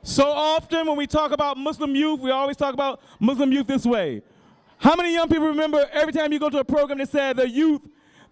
So often when we talk about Muslim youth, we always talk about Muslim youth this way. How many young people remember every time you go to a program they said the youth,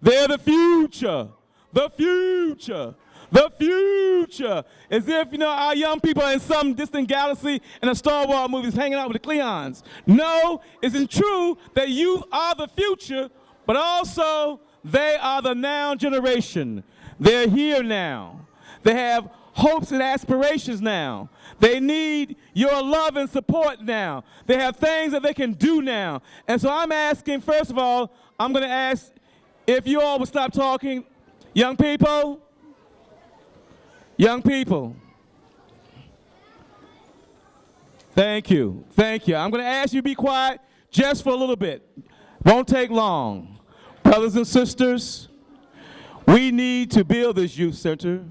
they're the future, the future, the future. As if, our young people are in some distant galaxy in a Star Wars movie hanging out with the Cleons. No, isn't true that youth are the future, but also they are the now generation. They're here now. They have hopes and aspirations now. They need your love and support now. They have things that they can do now. And so I'm asking, first of all, I'm going to ask if you all would stop talking. Young people, young people. Thank you, thank you. I'm going to ask you to be quiet just for a little bit. Won't take long. Brothers and sisters, we need to build this youth center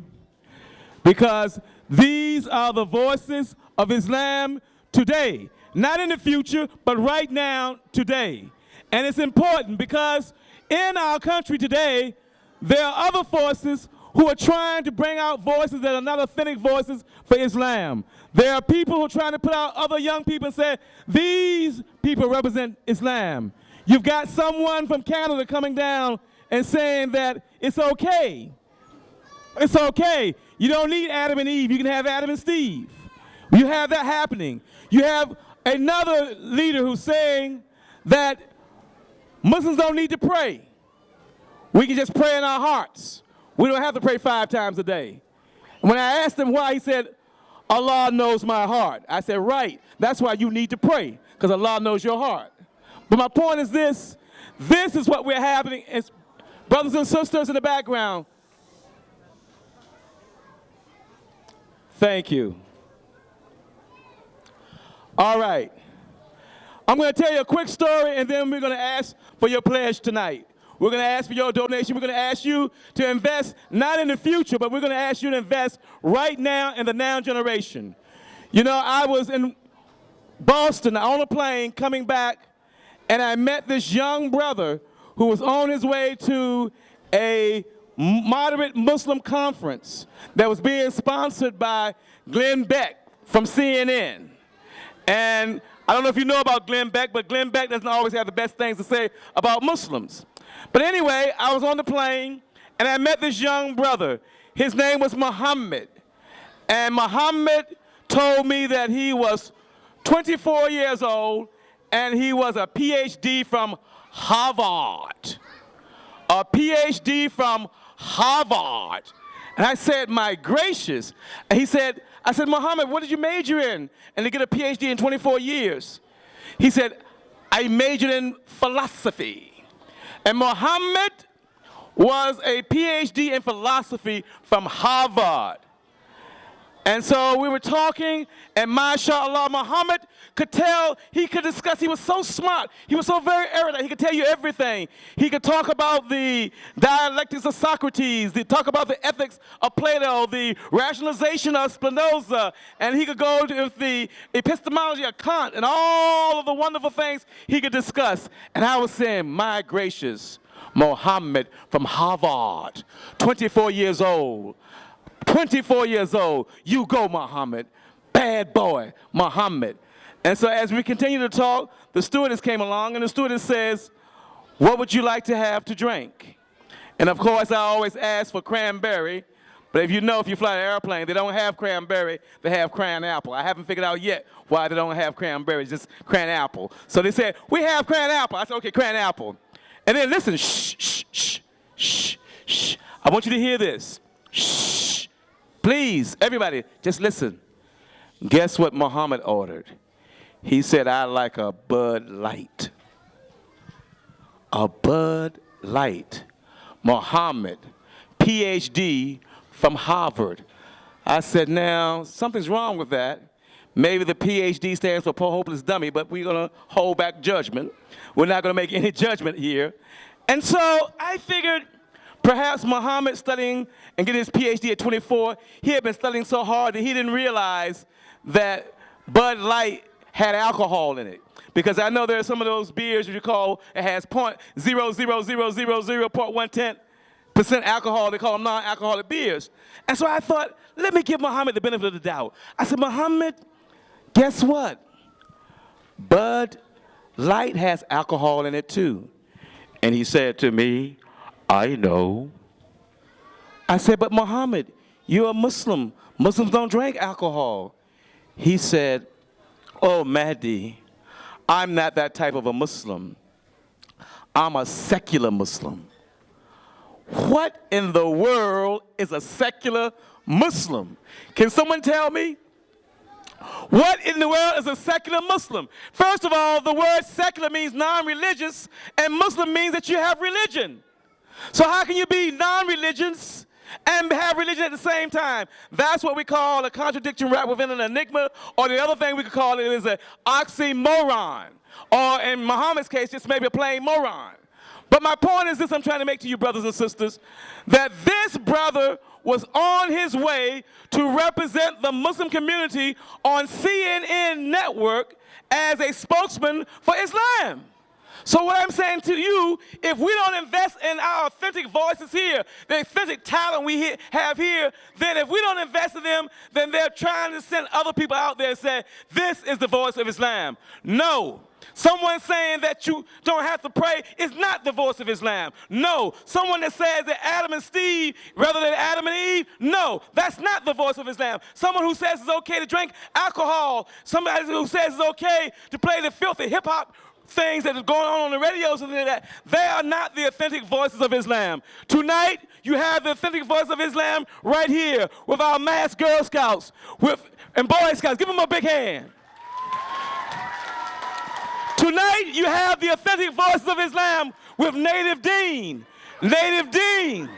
because these are the voices of Islam today. Not in the future, but right now, today. And it's important because in our country today, there are other forces who are trying to bring out voices that are not authentic voices for Islam. There are people who are trying to put out other young people and say, these people represent Islam. You've got someone from Canada coming down and saying that it's okay. It's okay. You don't need Adam and Eve. You can have Adam and Steve. You have that happening. You have another leader who's saying that Muslims don't need to pray. We can just pray in our hearts. We don't have to pray 5 times a day. And when I asked him why, he said, Allah knows my heart. I said, right. That's why you need to pray, because Allah knows your heart. But my point is this. This is what we're happening. It's brothers and sisters in the background. Thank you. All right. I'm going to tell you a quick story, and then we're going to ask for your pledge tonight. We're going to ask for your donation. We're going to ask you to invest not in the future, but we're going to ask you to invest right now in the now generation. I was in Boston on a plane coming back, and I met this young brother who was on his way to a moderate Muslim conference that was being sponsored by Glenn Beck from CNN. And I don't know if you know about Glenn Beck, but Glenn Beck doesn't always have the best things to say about Muslims. But anyway, I was on the plane, and I met this young brother. His name was Muhammad. And Muhammad told me that he was 24 years old, and he was a PhD from Harvard. A PhD from Harvard. And I said, my gracious. And I said, Muhammad, what did you major in? And to get a PhD in 24 years. He said, I majored in philosophy. And Muhammad was a PhD in philosophy from Harvard. And so we were talking, and mashallah, Muhammad could tell, he could discuss, he was so smart, he was so very erudite, he could tell you everything. He could talk about the dialectics of Socrates, talk about the ethics of Plato, the rationalization of Spinoza, and he could go to the epistemology of Kant, and all of the wonderful things he could discuss. And I was saying, my gracious, Muhammad from Harvard, 24 years old, 24 years old, you go, Muhammad. Bad boy, Muhammad. And so as we continue to talk, the stewardess came along, and the stewardess says, what would you like to have to drink? And of course, I always ask for cranberry, but if you fly an airplane, they don't have cranberry, they have cran apple. I haven't figured out yet why they don't have cranberry, just cran apple. So they said, we have cran apple. I said, okay, cran apple. And then listen, shh, shh, shh, shh, shh. I want you to hear this. Shh. Please, everybody, just listen. Guess what Muhammad ordered? He said, I like a Bud Light. A Bud Light. Muhammad, PhD from Harvard. I said, now, something's wrong with that. Maybe the PhD stands for poor hopeless dummy, but we're going to hold back judgment. We're not going to make any judgment here. And so I figured, perhaps Muhammad studying and getting his PhD at 24, he had been studying so hard that he didn't realize that Bud Light had alcohol in it. Because I know there are some of those beers that you call, it has .00000.110% alcohol. They call them non-alcoholic beers. And so I thought, let me give Muhammad the benefit of the doubt. I said, Muhammad, guess what? Bud Light has alcohol in it too. And he said to me, I know. I said, but Muhammad, you're a Muslim. Muslims don't drink alcohol. He said, oh, Mahdi, I'm not that type of a Muslim. I'm a secular Muslim. What in the world is a secular Muslim? Can someone tell me? What in the world is a secular Muslim? First of all, the word secular means non-religious, and Muslim means that you have religion. So how can you be non-religious and have religion at the same time? That's what we call a contradiction wrapped within an enigma, or the other thing we could call it is an oxymoron, or in Muhammad's case, just maybe a plain moron. But my point is this I'm trying to make to you, brothers and sisters, that this brother was on his way to represent the Muslim community on CNN network as a spokesman for Islam. So what I'm saying to you, if we don't invest in our authentic voices here, the authentic talent we have here, then if we don't invest in them, then they're trying to send other people out there and say, this is the voice of Islam. No. Someone saying that you don't have to pray is not the voice of Islam. No. Someone that says that Adam and Steve rather than Adam and Eve, no, that's not the voice of Islam. Someone who says it's okay to drink alcohol, somebody who says it's okay to play the filthy hip-hop things that are going on the radios and that, they are not the authentic voices of Islam. Tonight, you have the authentic voice of Islam right here with our masked Girl Scouts and Boy Scouts. Give them a big hand. Tonight, you have the authentic voices of Islam with Native Dean. Native Dean.